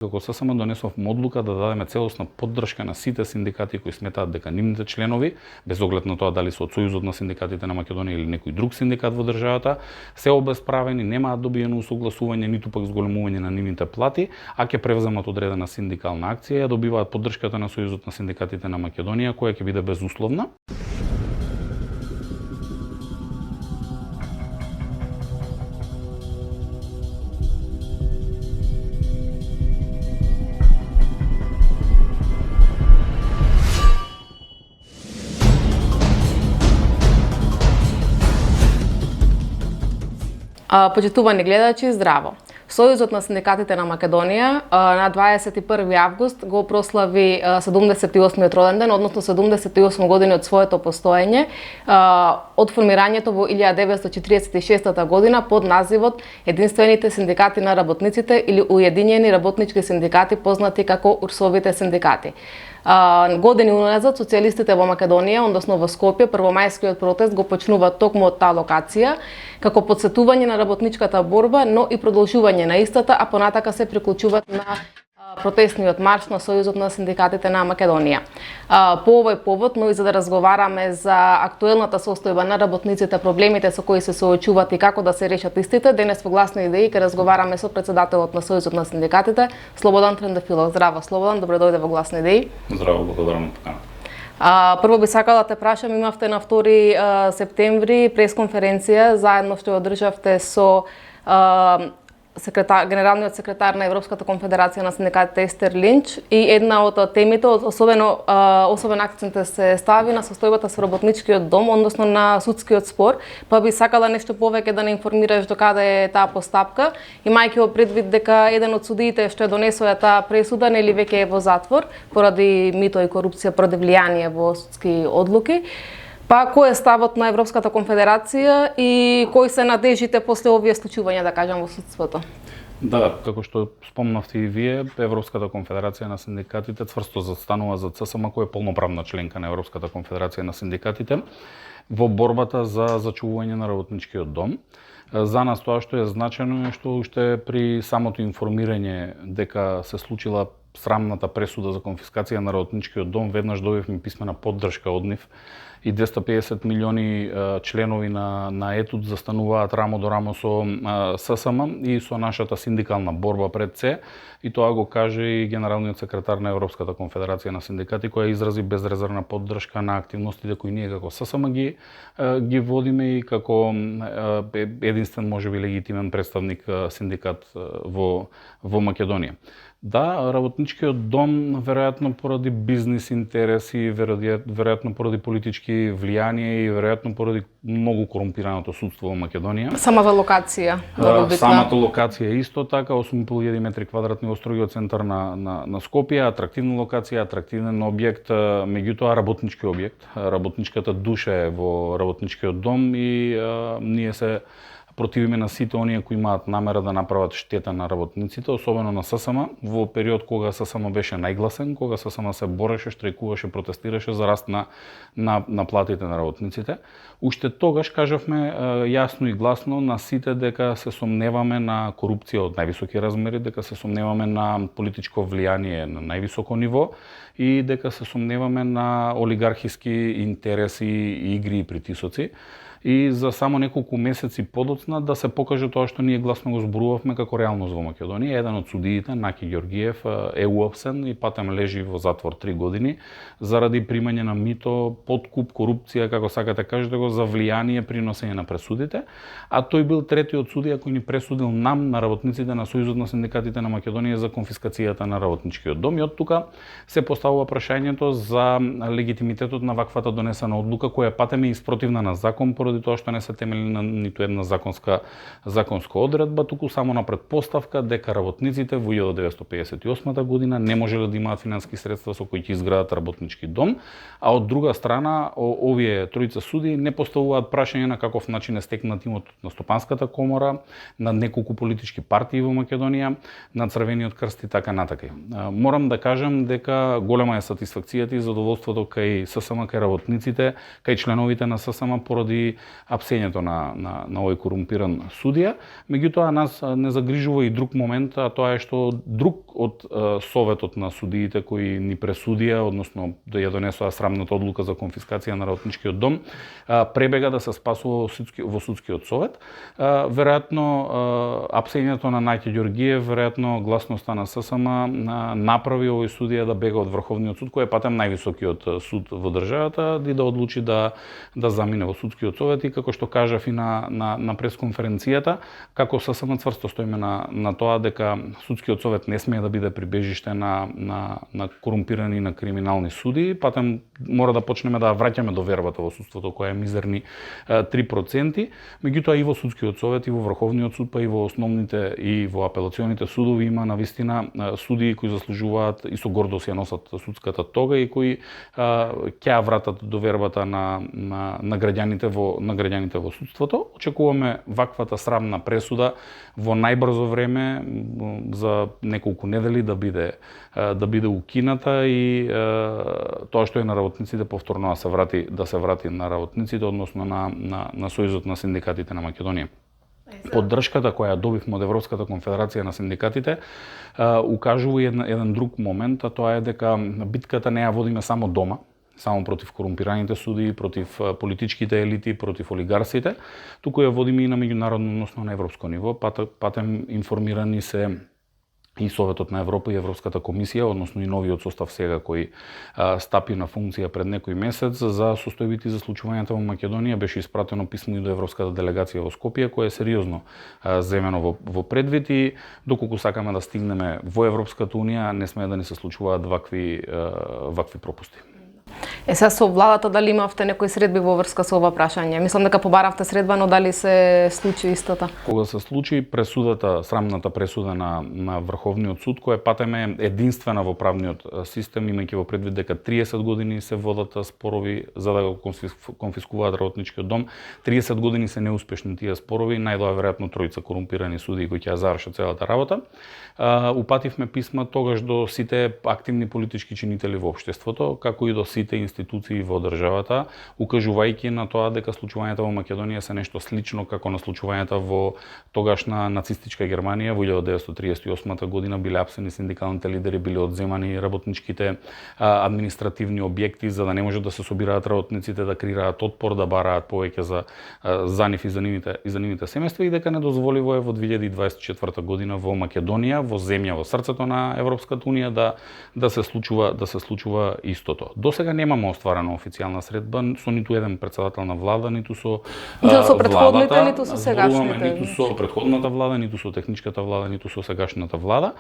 Како ССМ донесовме одлука да дадеме целосна поддршка на сите синдикати кои сметаат дека нивните членови, без оглед на тоа дали се од Сојузот на синдикатите на Македонија или некој друг синдикат во државата, се обесправени, немаат добиено усогласување, ниту пак зголемување на нивните плати, а ќе превземат одредена синдикална акција, ја добиваат поддршката на Сојузот на синдикатите на Македонија, која ќе биде безусловна. Почитувани гледачи, здраво! Сојузот на синдикатите на Македонија на 21 август го прослави 78-миот роден ден, односно 78 години од своето постоење, од формирањето во 1946 година под називот Единствените синдикати на работниците или Уединени работнички синдикати, познати како УРСОВите синдикати. Години уназад социјалистите во Македонија, односно во Скопје, првомајскиот протест го почнува токму од таа локација, како потсетување на работничката борба, но и продолжување на истата, а понатака се приклучуваат на протестниот марш на Сојузот на синдикатите на Македонија. По овој повод, но и за да разговараме за актуелната состојба на работниците, проблемите со кои се соочуваат и како да се решат истите, денес во Гласни идеи ќе разговараме со председателот на Сојузот на синдикатите, Слободан Трендафилов. Здраво, Слободан, добре дојде во Гласни идеи. Здраво, благодарам на поканата. Прво би сакала да те прашам, имавте на 2 септември пресконференција, заедно што ја одржавте со генералниот секретар на Европската конфедерација на синдикатите Естер Линч, и една од темите, особен акцент се стави на состојбата со работничкиот дом, односно на судскиот спор, па би сакала нешто повеќе да не информираш до каде е таа постапка, имајќи во предвид дека еден од судиите што ја донесоа таа пресуда нели веќе е во затвор поради мито и корупција, поради влијание во судски одлуки. Па кој е ставот на Европската конфедерација и кои се надежите после овие случувања, да кажам, во судството? Да, како што спомнавте и вие, Европската конфедерација на синдикатите цврсто застанува за ЦСМ, која е полноправна членка на Европската конфедерација на синдикатите во борбата за зачувување на работничкиот дом. За нас тоа што е значено е што уште при самото информирање дека се случила срамната пресуда за конфискација на работничкиот дом, веднаш добивме писмена поддршка од нив и 250 милиони членови на ЕТУД застануваат рамо до рамо со ССМ и со нашата синдикална борба пред се, и тоа го каже и генералниот секретар на Европската конфедерација на синдикати, која изрази безрезервна поддршка на активностите кои ние како ССМ ги водиме и како единствен можеби легитимен представник синдикат во Македонија. Да, работничкиот дом, веројатно поради бизнис интереси, веројатно поради политички влијание и веројатно поради многу корумпираното судство во Македонија. Самата локација, самата локација исто така, 8.500 метри квадратни во строгиот центар на Скопје, атрактивна локација, атрактивен објект, меѓутоа работнички објект. Работничката душа е во работничкиот дом и ние се противиме на сите оние кои имаат намера да направат штета на работниците, особено на ССМ, во период кога ССМ беше најгласен, кога ССМ се бореше, штрајкуваше, протестираше за раст на платите на работниците. Уште тогаш кажавме јасно и гласно на сите дека се сомневаме на корупција од највисоки размери, дека се сомневаме на политичко влијание на највисоко ниво и дека се сомневаме на олигархиски интереси, игри и притисоци. И за само неколку месеци подоцна да се покаже тоа што ние гласно го зборувавме како реалност во Македонија. Еден од судиите, Наки Ѓоргиев, е уапсен и патем лежи во затвор 3 години заради примање на мито, подкуп, корупција, како сакате кажете го, за влијание при носење на пресудите. А тој бил третиот судија кој ни пресудил нам, на работниците на Сојузот на синдикатите на Македонија, за конфискацијата на работничкиот дом. И од тука се поставува прашањето за легитимитетот на ваквата донесена одлука, која патем е испротивна на закон, поради тоа што не се темели на ниту една законска одредба, туку само на претпоставка дека работниците во 1958 година не можеле да имаат финансиски средства со кои ќе изградат работнички дом, а од друга страна овие тројца суди не поставуваат прашање на каков начин е стекнат имотот на Стопанската комора, на неколку политички партии во Македонија, на Црвениот крст и така натака. Морам да кажам дека голема е сатисфакцијата и задоволството кај ССМ, кај работниците, кај членовите на ССМ поради апсењето на овој корумпиран судија. Меѓутоа нас не загрижува и друг момент, а тоа е што друг од советот на судиите кои ни пресудија, односно да ја донесоа срамната одлука за конфискација на работничкиот дом, пребега да се спасува во судскиот совет. Веројатно апсењето на Најке Ѓоргиев, веројатно гласноста на ССМ направи овој судија да бега од Врховниот суд, кој е патем највисокиот суд во државата, и да одлучи да замине во судскиот совет. И како што кажав и на пресконференцијата, како ССМ цврсто стоиме на тоа дека судскиот совет не смее да биде прибежиште на корумпирани и на криминални суди, патем мора да почнеме да враќаме довербата во судството, која е мизерни 3%. Меѓутоа и во судскиот совет, и во Врховниот суд, па и во основните и во апелационите судови има навистина судии кои заслужуваат и со гордост ја носат судската тога и кои ќе вратат довербата на граѓаните во судството. Очекуваме ваквата срамна пресуда во најбрзо време, за неколку недели да биде укината и тоа што е на работниците повторно да се врати на работниците, односно на Сојузот на синдикатите на Македонија. Поддршката која добивме од Европската конфедерација на синдикатите укажува еден друг момент, а тоа е дека битката не ја водиме само дома, само против корумпираните суди, против политичките елити, против олигарсите, туку ја водиме и на меѓународно, односно на европско ниво. Патем информирани се и Советот на Европа и Европската комисија, односно и новиот состав сега кој стапи на функција пред некој месец за состојбите и за случувањата во Македонија. Беше испратено писмо и до Европската делегација во Скопје, кој е сериозно земено во предвид, и доколку сакаме да стигнеме во Европската унија, не смее да ни се случуваат вакви пропусти. Сега со владата дали имавте некои средби во врска со ова прашање? Мислам дека побаравте средба, но дали се случи истото? Кога се случи пресудата, срамната пресуда на Врховниот суд, која патем е единствена во правниот систем, имајќи во предвид дека 30 години се водат спорови за да го конфискуваат работничкиот дом, 30 години се неуспешни тие спорови, најдоа веројатно тројца корумпирани судии кои ќе ја завршат целата работа. Упативме писма тогаш до сите активни политички чинители во општеството, како и до сите институции во државата, укажувајќи на тоа дека случувањата во Македонија се нешто слично како на случувањата во тогашна нацистичка Германија во 1938 година. Биле апсени синдикалните лидери, биле одземани работничките административни објекти за да не можат да се собираат работниците, да креираат отпор, да бараат повеќе за нив и за нивните семејства, и дека недозволиво е во 2024 година во Македонија, во земја во срцето на Европската унија, да се случува истото. Досега немаме остварена официјална средба со ниту еден претседател на влада, ниту со претходните, ниту со сегашните. Ниту со претходната влада, ниту со техничката влада, ниту со сегашната влада.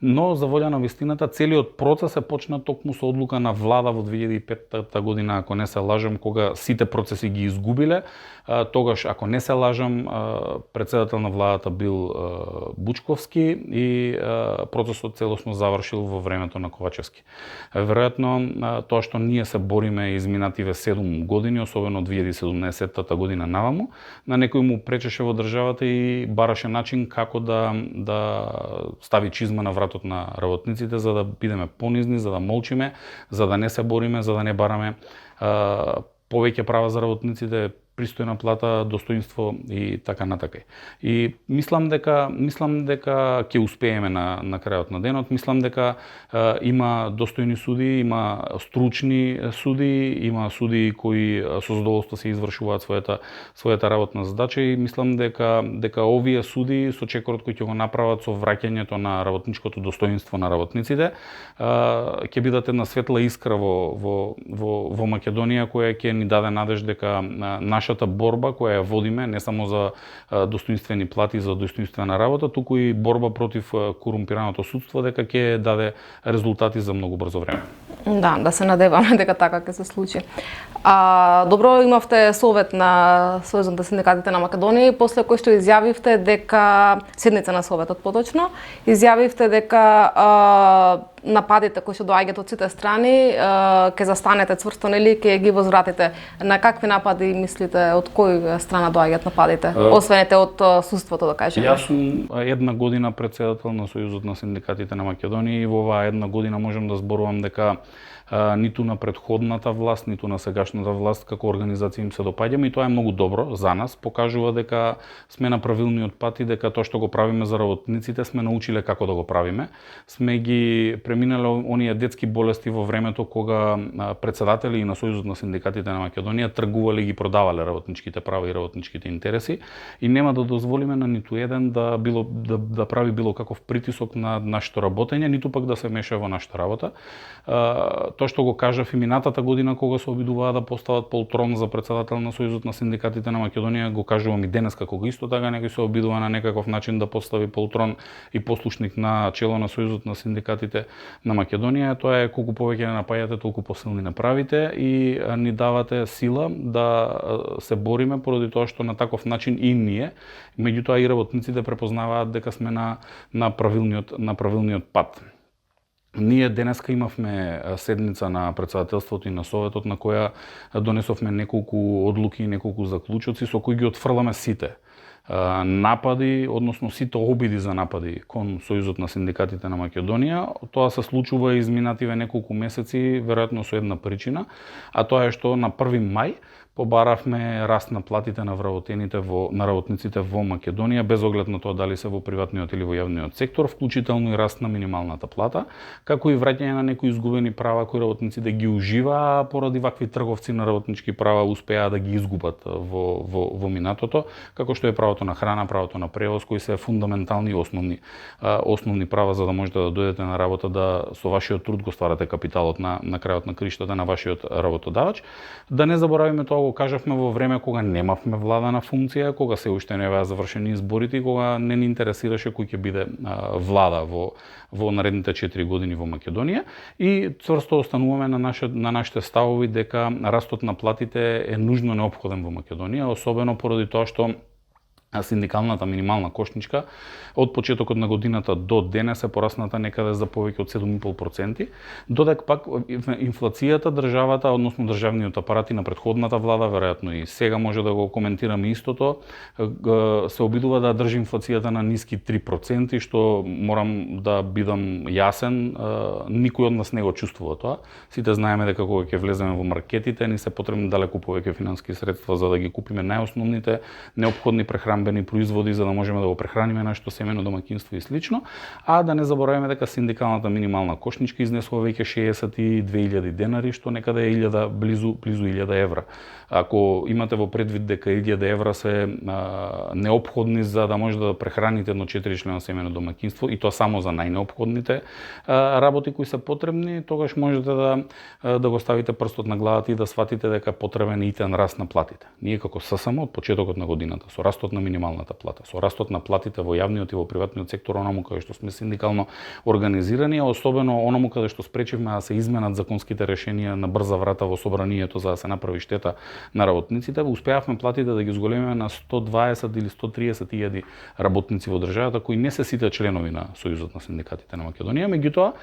Но за волја на вистината, целиот процес е почна токму со одлука на влада во 2005 година, ако не се лажам, кога сите процеси ги изгубиле. Тогаш, ако не се лажам, претседател на владата бил Бучковски и процесот целосно завршил во времето на Ковачевски. Веројатно, тоа што ние се бориме изминативе 7 години, особено 2017 година наваму, на некој му пречеше во државата и бараше начин како да стави чизма на вратот на работниците, за да бидеме понизни, за да молчиме, за да не се бориме, за да не бараме повеќе права за работниците, пристојна плата, достоинство и така натака. И мислам дека ќе успееме на крајот на денот. Мислам дека има достојни суди, има стручни суди, има суди кои со задоволство се извршуваат својата работна задача, и мислам дека овие суди со чекорот кој ќе го направат со враќањето на работничкото достоинство на работниците ќе бидат една светла искра во Македонија, која ќе ни даде надеж дека нашата борба која ја водиме не само за достоинствени плати, за достоинствена работа, туку и борба против корумпираното судство, дека ќе даде резултати за многу брзо време. Да се надеваме дека така ќе се случи. Добро, имавте совет на Сојузот на синдикатите на Македонија, после кој што изјавивте дека седница на советот поточно, изјавивте дека нападите кои што доаѓаат од сите страни, ќе застанете цврсто или ќе ги возвратите? На какви напади мислите, од кој страна доаѓаат нападите? Освен од суството, да кажеме. Јас сум една година председател на Сојузот на синдикатите на Македонија и во оваа една година можам да зборувам дека ниту на претходната власт, ниту на сегашната власт како организација им се допаѓаме и тоа е многу добро за нас, покажува дека сме на правилниот пат и дека тоа што го правиме за работниците сме научиле како да го правиме. Сме ги преминале оние детски болести во времето кога председатели на Сојузот на синдикатите на Македонија тргувале и ги продавале работничките права и работничките интереси и нема да дозволиме на ниту еден да прави било каков притисок на нашето работење, ниту пак да се меша во нашата работа. Тоа што го кажав и минатата година кога се обидуваа да постават полтрон за председател на Сојузот на синдикатите на Македонија, го кажувам и денес како исто така некој се обидува на некаков начин да постави полтрон и послушник на чело на Сојузот на синдикатите на Македонија. Тоа е колку повеќе не напаѓате, толку посилни не правите и ни давате сила да се бориме поради тоа што на таков начин и ние, меѓутоа и работниците препознаваат дека сме на правилниот пат. Ние денеска имавме седница на председателството и на Советот на која донесовме неколку одлуки и неколку заклучоци со кои ги отфрламе сите напади, односно сите обиди за напади кон Сојузот на синдикатите на Македонија. Тоа се случува изминативе неколку месеци, веројатно со една причина, а тоа е што на 1 мај побаравме раст на платите на работниците во Македонија, без оглед на тоа дали се во приватниот или во јавниот сектор, вклучително и раст на минималната плата, како и враќање на некои изгубени права кои работниците ги уживаа, поради вакви трговци на работнички права успеа да ги изгубат во минатото, како што е правото на храна, правото на превоз, кои се фундаментални и основни права за да можете да дојдете на работа, да со вашиот труд го стварате капиталот на крајот на криштата на вашиот работодавач. Да не заборавиме тоа, го кажавме во време кога немавме владана функција, кога се уште не беа завршени изборите и кога не ни интересираше кој ќе биде влада во наредните 4 години во Македонија и цврсто остануваме на нашите ставови дека растот на платите е нужно неопходен во Македонија, особено поради тоа што синдикалната минимална кошничка од почетокот на годината до денес е порасната некаде за повеќе од 7,5%, додека пак инфлацијата, државата, односно државниот апарат и на претходната влада, веројатно и сега може да го коментираме истото, се обидува да држи инфлацијата на ниски 3%, што морам да бидам јасен, никој од нас не го чувствува тоа. Сите знаеме дека кога ќе влеземе во маркетите, ни се потребни далеку повеќе финански средства за да ги купиме најосновните неопходни прехранбени производи за да можеме да го прехраниме нашето семено домаќинство и слично, а да не забораваме дека синдикалната минимална кошничка изнесува веќе 62.000 денари, што некаде е близу 1000 евра. Ако имате во предвид дека 1000 евра се неопходни за да може да прехраните едно 4-члено семено домаќинство и тоа само за најнеопходните работи кои се потребни, тогаш можете да го ставите прстот на главата и да сватите дека потребен е итен раст на платите. Ние како ССМ од почетокот на годината со растот на минималната плата, со растот на платите во јавниот и во приватниот сектор, онаму каде што сме синдикално организирани, а особено онаму каде што спречивме да се изменат законските решенија на брза врата во собранието за да се направи штета на работниците, успеавме платите да ги зголемиме на 120 или 130 илјади работници во државата кои не се сите членови на Сојузот на синдикатите на Македонија. Меѓутоа,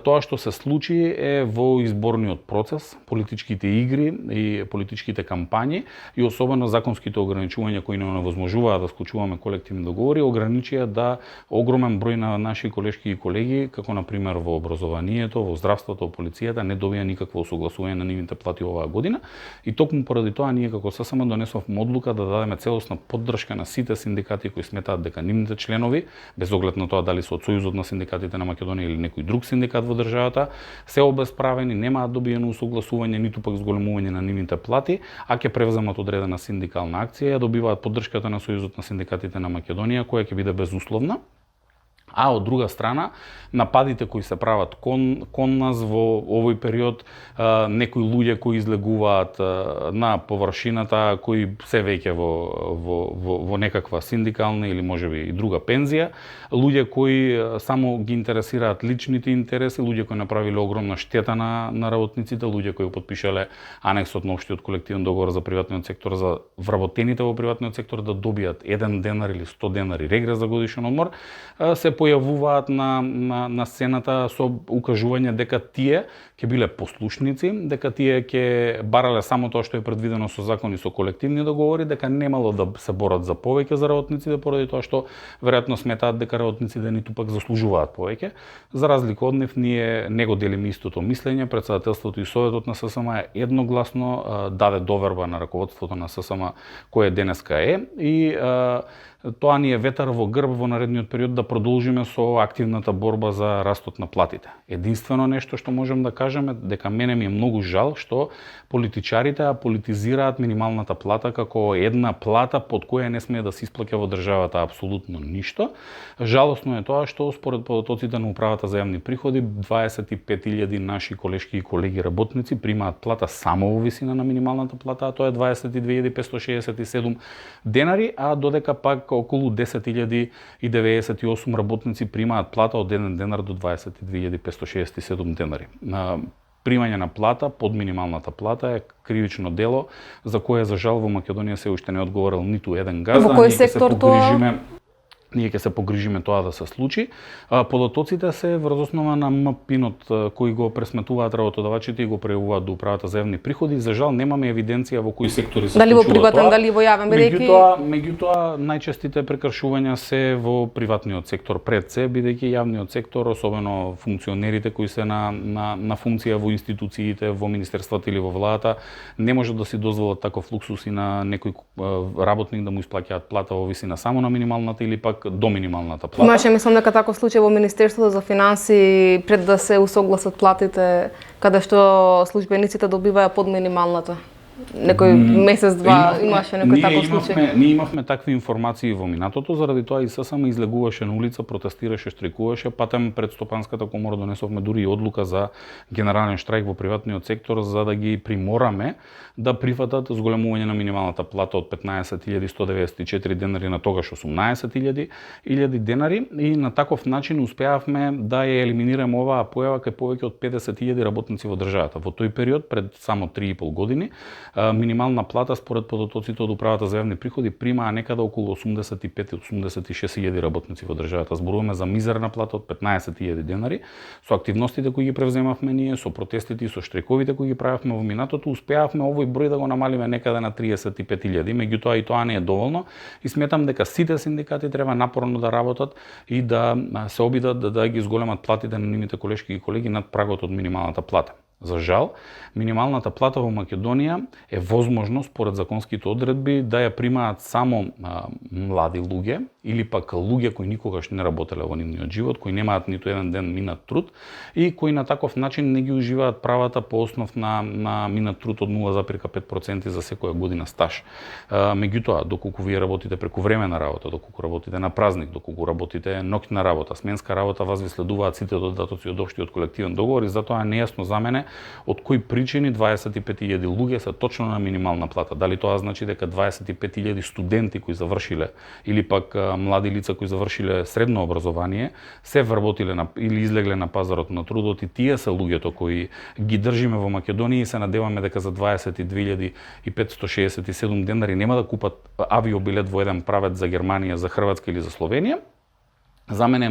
тоа што се случи е во изборниот процес, политичките игри и политичките кампањи и особено законските ограничувања кои не невозможуваат да склучуваме колективни договори, ограничија да огромен број на наши колешки и колеги, како на пример во образованието, во здравството, во полицијата, не добија никакво согласување на нивните плати оваа година и токму поради тоа ние како ССМ донесовме одлука да дадеме целосна поддршка на сите синдикати кои сметаат дека нивните членови, без оглед на тоа дали се од Сојузот на синдикатите на Македонија или некој друг синдикат во државата, се обесправени, немаат добиено согласување ниту пак зголемување на нивните плати, а ќе превземат одредена синдикална акција, ја добиваат поддршката на Сојузот на синдикатите на Македонија, која ќе биде безусловна. А од друга страна, нападите кои се прават кон нас во овој период, некои луѓе кои излегуваат на површината, кои се веќе во некаква синдикална или можеби и друга пензија, луѓе кои само ги интересираат личните интереси, луѓе кои направиле огромна штета на работниците, луѓе кои потпишале анексот на општиот колективен договор за приватниот сектор за вработените во приватниот сектор да добијат 1 денар или 100 денари регрес за годишен одмор, се појавуваат на сцената со укажување дека тие ќе биле послушници, дека тие ќе барале само тоа што е предвидено со закон и со колективни договори, дека немало да се борат за повеќе за работниците поради тоа што веројатно сметаат дека работниците ниту пак заслужуваат повеќе. За разлика од нив, ние не го делиме истото мислење. Претседателството и Советот на ССМ едногласно даде доверба на раководството на ССМ кое денеска е и тоа ни е ветар во грб во наредниот период да продолжиме со активната борба за растот на платите. Единствено нешто што можем да кажеме дека мене ми е многу жал што политичарите политизираат минималната плата како една плата под која не смее да се исплаќа во државата апсолутно ништо. Жалосно е тоа што според податоците на управата за јавни приходи 25.000 наши колешки и колеги работници примаат плата само во висина на минималната плата, а тоа е 22.567 денари, а додека пак околу 10.098 работници примаат плата од 1 денар до 22.567 денари. Примање на плата под минималната плата е кривично дело за кое за жал во Македонија се уште не одговорил ниту еден газда. Во кој сектор тоа? Ние ќе се погрижиме тоа да се случи. Податоците се врз основа на МПИНот кои го пресметуваат работодавачите и го прејавуваат до управата за јавни приходи. За жал немаме евиденција во кои сектори се случува тоа. Дали во приватен, тоа. дали во јавен, бидејќи Меѓутоа најчестите прекршувања се во приватниот сектор пред се, бидејќи јавниот сектор, особено функционерите кои се на функција во институциите, во министерствата или во владата, не може да си дозволат таков луксус и на некој работник да му исплаќаат плата во висина само на минималната или пак до минималната плата. Имаше, мислам дека таков случај во Министерството за финанси пред да се усогласат платите, каде што службениците добиваја под минималната. Некој месец-два имаше некој таков случај. Ние имавме такви информации во минатото, заради тоа и ССМ излегуваше на улица, протестираше, штрикуваше, патем пред Стопанската комора донесовме дури и одлука за генерален штрайк во приватниот сектор за да ги примораме да прифатат зголемување на минималната плата од 15.194 денари на тогаш 18.000 денари и на таков начин успеавме да ја елиминираме оваа појава кај повеќе од 50.000 работници во државата. Во тој период, пред само 3,5 години, минимална плата според податоците од управата за јавни приходи примаа некаде околу 85-86.000 работници во државата. Зборуваме за мизерна плата од 15.000 денари. Со активностите кои ги превземавме ние, со протестите и со штрековите кои ги правевме во минатото, успеавме овој број да го намалиме некаде на 35.000. Меѓутоа и тоа не е доволно и сметам дека сите синдикати треба напорно да работат и да се обидат да ги зголемат платите на нивните колешки и колеги над прагот од минималната плата. За жал, минималната плата во Македонија е возможно според законските одредби да ја примаат само млади луѓе или пак луѓе кои никогаш не работеле во нивниот живот, кои немаат ниту еден ден минат труд и кои на таков начин не ги уживаат правата по основ на минат труд од 0,5% за секоја година стаж. Меѓутоа, доколку вие работите преку времена работа, доколку работите на празник, доколку работите ноќна работа, сменска работа, вас ви следуваат сите додатоци од општиот колективен договор и затоа е нејасно за мене од кои причини 25.000 луѓе се точно на минимална плата. Дали тоа значи дека 25.000 студенти кои завршиле или пак млади лица кои завршиле средно образование се вработиле или излегле на пазарот на трудот и тие се луѓето кои ги држиме во Македонија и се надеваме дека за 22.567 денари нема да купат авиобилет во еден правец за Германија, за Хрватска или за Словенија. За мене е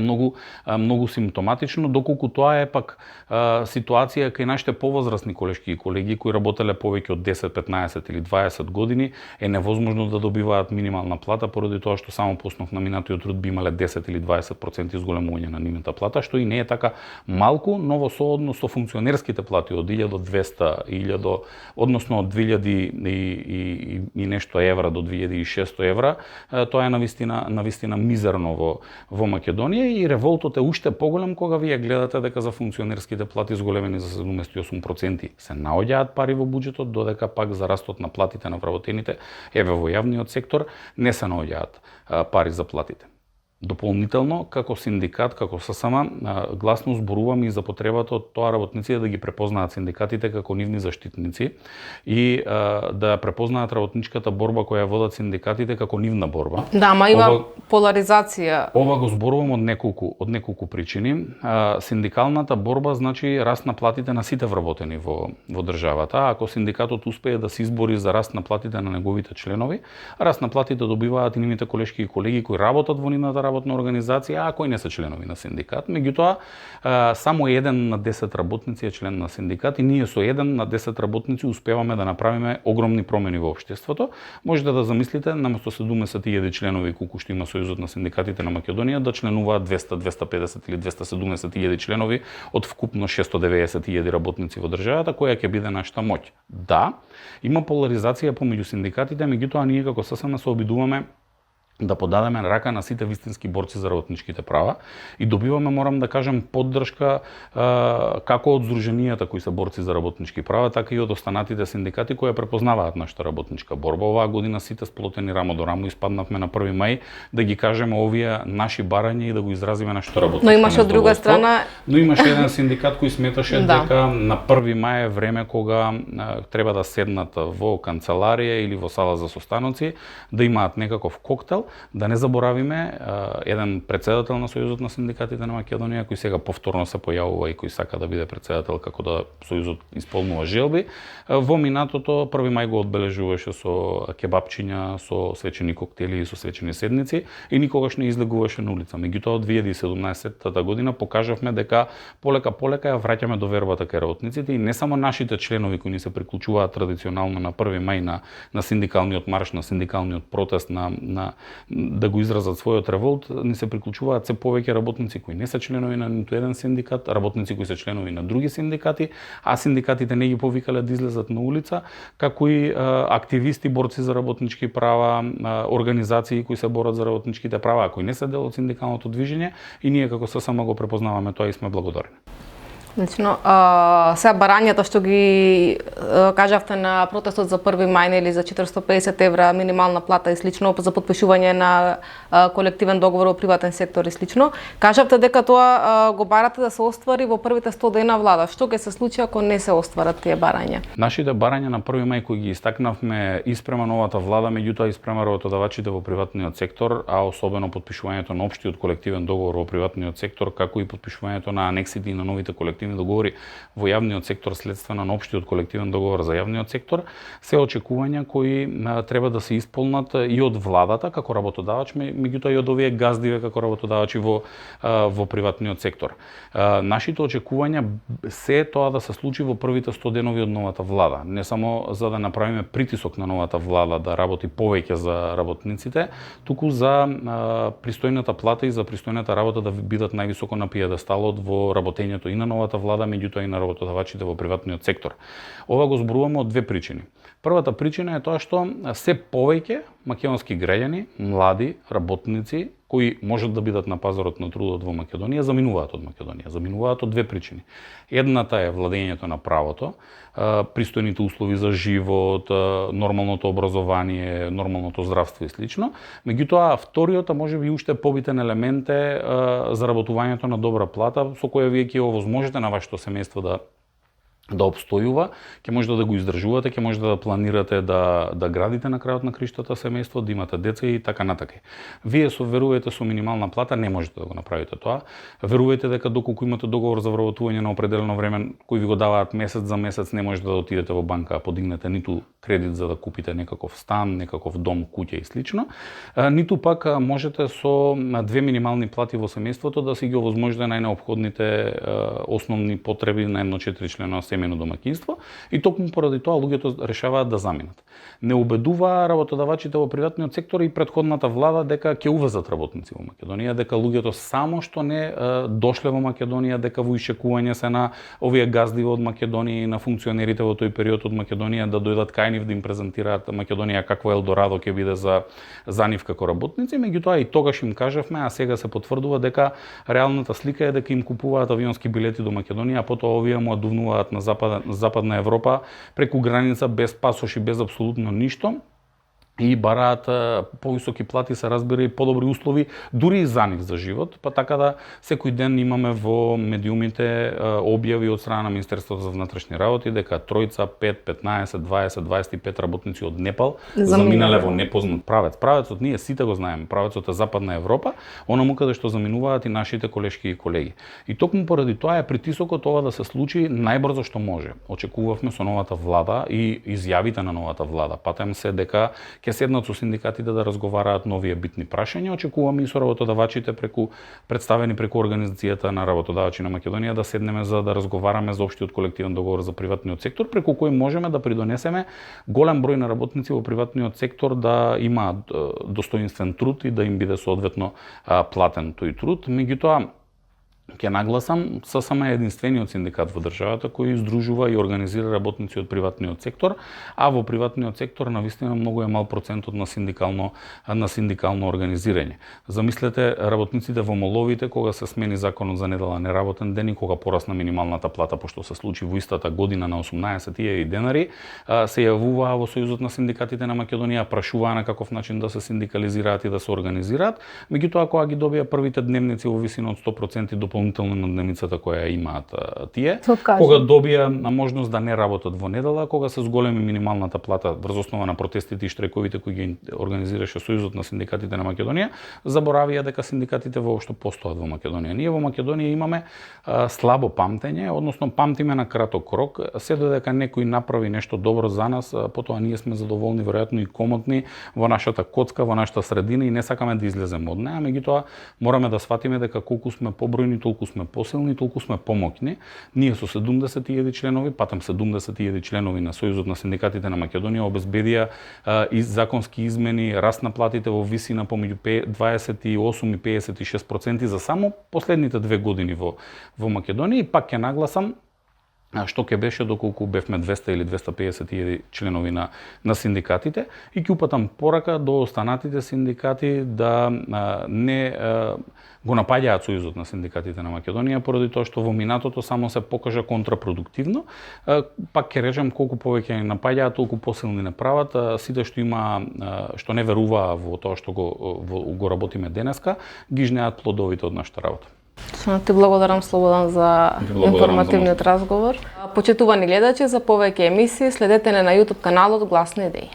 многу симптоматично, доколку тоа е пак ситуација кај нашите повозрасни колешки и колеги кои работеле повеќе од 10, 15 или 20 години, е невозможно да добиваат минимална плата поради тоа што само по основ на минатиот труд би имале 10 или 20% изголемување на нивната плата, што и не е така малку, но во соодно со функционерските плати од 1.200, односно од 2.000 и нешто евра до 2.600 евра, тоа е навистина мизерно во Македонија и револтот е уште поголем кога вие гледате дека за функционерските плати зголемени за 78% се наоѓаат пари во буџетот, додека пак за растот на платите на вработените, еве во јавниот сектор, не се наоѓаат пари за платите. Дополнително, како синдикат, како ССМ, гласно зборуваме и за потребата од тоа работниците да ги препознаат синдикатите како нивни заштитници и да препознаат работничката борба која водат синдикатите како нивна борба. Да, ама има поларизација. Ова го зборувам од неколку причини. Синдикалната борба значи раст на платите на сите вработени во државата. Ако синдикатот успее да се избори за раст на платите на неговите членови, раст на платите добиваат и нивните колешки и колеги кои работат во нивната работа работна организација, а кои не се членови на синдикат. Меѓутоа, само 1 на 10 работници е член на синдикат и ние со 1 на 10 работници успеваме да направиме огромни промени во општеството. Можете да замислите, наместо 70.000 членови колку што има Сојузот на синдикатите на Македонија, да членуваат 200, 250 или 270.000 членови од вкупно 690.000 работници во државата, која ќе биде нашата моќ. Да, има поларизација помеѓу синдикатите, меѓутоа ние како ССМ се обидуваме да подадеме рака на сите вистински борци за работничките права и добиваме, морам да кажем, поддршка како од здруженијата кои се борци за работнички права, така и од останатите синдикати кои препознаваат нашата работничка борба. Оваа година сите сплотени рамо до рамо испаднавме на 1 мај да ги кажеме овие наши барања и да го изразиме нашето работничко. Но имаше од друга страна, но имаше еден синдикат кој сметаше дека на 1 мај е време кога треба да седнат во канцеларија или во сала за состаноци, да имаат некаков коктел. Да не заборавиме, еден председател на Сојузот на синдикатите на Македонија, кој сега повторно се појавува и кој сака да биде председател како да Сојузот исполнува желби, во минатото 1 мај го одбележуваше со кебапчиња, со свечени коктели и со свечени седници и никогаш не излегуваше на улица. Меѓутоа, од 2017 година покажавме дека полека ја враќаме довербата кај работниците и не само нашите членови кои ни се приклучуваат традиционално на 1 мај на синдикалниот марш, на синдикалниот протест, да го изразат својот револт, ни се приклучуваат се повеќе работници кои не се членови на ниту еден синдикат, работници кои се членови на други синдикати, а синдикатите не ги повикале да излезат на улица, како и активисти, борци за работнички права, организации кои се борат за работничките права, кои не се дел од синдикалното движење и ние како ССМ го препознаваме тоа и сме благодарни. Лично, сега барањата што ги кажавте на протестот за 1 мај или за 450 евра минимална плата и слично за подпишување на колективен договор во приватен сектор и слично, кажавте дека тоа го барате да се оствари во првите 100 дена влада. Што ќе се случи ако не се остварат тие барања? Нашите барања на 1 мај кои ги истакнавме испрема новата влада, меѓутоа испрема работодавачите во приватниот сектор, а особено подпишувањето на општиот колективен договор во приватниот сектор, како и подпишувањето на анексите и на новите колективни договори во јавниот сектор следствено на општиот колективен договор за јавниот сектор, се очекувања кои треба да се исполнат и од владата како работодавач, меѓутоа и од овие газдиве како работодавачи во приватниот сектор. Нашите очекувања се тоа да се случи во првите 100 денови од новата влада, не само за да направиме притисок на новата влада да работи повеќе за работниците, туку за пристојната плата и за пристојната работа да бидат највисоко на пиедесталот во работењето и на новата влада, меѓутоа и на работодавачите во приватниот сектор. Ова го зборуваме од две причини. Првата причина е тоа што се повеќе македонски граѓани, млади работници кои можат да бидат на пазарот на трудот во Македонија, заминуваат од Македонија. Заминуваат од две причини. Едната е владењето на правото, пристојните услови за живот, нормалното образование, нормалното здравство и слично. Меѓутоа, вториот, а можеби уште побитен елемент е заработувањето на добра плата, со која вие ќе овозможите на вашето семејство да обстојува, ќе можете да го издржувате, ќе можете да планирате да градите на крајот на криштата семејство, да имате деца и така натака. Вие верувате со минимална плата не можете да го направите тоа. Верувате дека доколку имате договор за вработување на определено време кој ви го даваат месец за месец, не можете да отидете во банка, подигнете ниту кредит за да купите некаков стан, некаков дом, куќа и слично, ниту пак можете со две минимални плати во семејството да си ги овозможите најнеопходните основни потреби на едно 4-члено семејно домаќинство и токму поради тоа луѓето решаваат да заминат. Не убедува работодавачите во приватниот сектор и претходната влада дека ќе увезат работници во Македонија, дека луѓето само што не дошле во Македонија, дека во ишчекување се на овие газди од Македонија и на функционерите во тој период од Македонија да дојдат кај нив да им презентираат Македонија какво Елдорадо ќе биде за нив како работници, меѓутоа и тогаш им кажавме, а сега се потврдува дека реалната слика е дека им купуваат авионски билети до Македонија, а потоа овие му адувнуваат на Западна Европа преку граница без пасош и без апсолутно ништо и бараат повисоки плати, се разбира, и подобри услови дури и за нив за живот, па така да секој ден имаме во медиумите објави од страна на Министерството за внатрешни работи дека 3, 5, 15, 20, 25 работници од Непал заминале во непознат правец. Правецот ние сите го знаеме, правецот е Западна Европа, онаму каде што заминуваат и нашите колешки и колеги. И токму поради тоа е притисокот ова да се случи најбрзо што може. Очекувавме со новата влада и изјавите на новата влада. Патем се дека ќе седнат со синдикатите да разговараат нови битни прашања. Очекуваме и со работодавачите представени преку Организацијата на работодавачи на Македонија да седнеме за да разговараме за општиот колективен договор за приватниот сектор, преку кој можеме да придонесеме голем број на работници во приватниот сектор да имаат достоинствен труд и да им биде соодветно платен тој труд. Меѓутоа, ќе нагласам, ССМ е единствениот синдикат во државата кој издружува и организира работници од приватниот сектор, а во приватниот сектор навистина многу е мал процентот на синдикално организирање. Замислете работниците во моловите кога се смени законот за недела неработен ден и кога порасна минималната плата, пошто се случи во истата година на 18.000 денари, се јавуваа во Сојузот на синдикатите на Македонија, прашуваа на каков начин да се синдикализираат и да се организираат. Меѓутоа, кога ги добија првите дневници во висина од 100% дополнително на дневницата која имаат тие, кога добија можност да не работат во недела, кога се зголеми минималната плата врз основа на протестите и штрайковите кои ги организираше Сојузот на синдикатите на Македонија, заборавија дека синдикатите воопшто постојат во Македонија. Ние во Македонија имаме слабо памтење, односно памтиме на краток рок, се додека некој направи нешто добро за нас, потоа ние сме задоволни, веројатно и комотни во нашата коцка, во нашата средина и не сакаме да излеземе од неа, меѓутоа мораме да сватиме дека колку сме побројни, толку сме посилни, толку сме помоќни. Ние со 70.000 членови, патем 70.000 членови на Сојузот на синдикатите на Македонија обезбедија и законски измени, раст на платите во висина помеѓу 28 и 56% за само последните 2 години во Македонија и пак ќе нагласам што ќе беше доколку бевме 200 или 250.000 членови на синдикатите и ќе упатам порака до останатите синдикати да не го напаѓаат Сојузот на синдикатите на Македонија поради тоа што во минатото само се покажа контрапродуктивно. Пак ќе речем колку повеќе ни напаѓаат, толку посилни не прават. Сите што не веруваа во тоа што го работиме денеска, ги жнеат плодовите од нашата работа. Ти благодарам, Слободан, за информативниот разговор. Почитувани гледачи, за повеќе емисии следете на YouTube каналот Гласни идеи.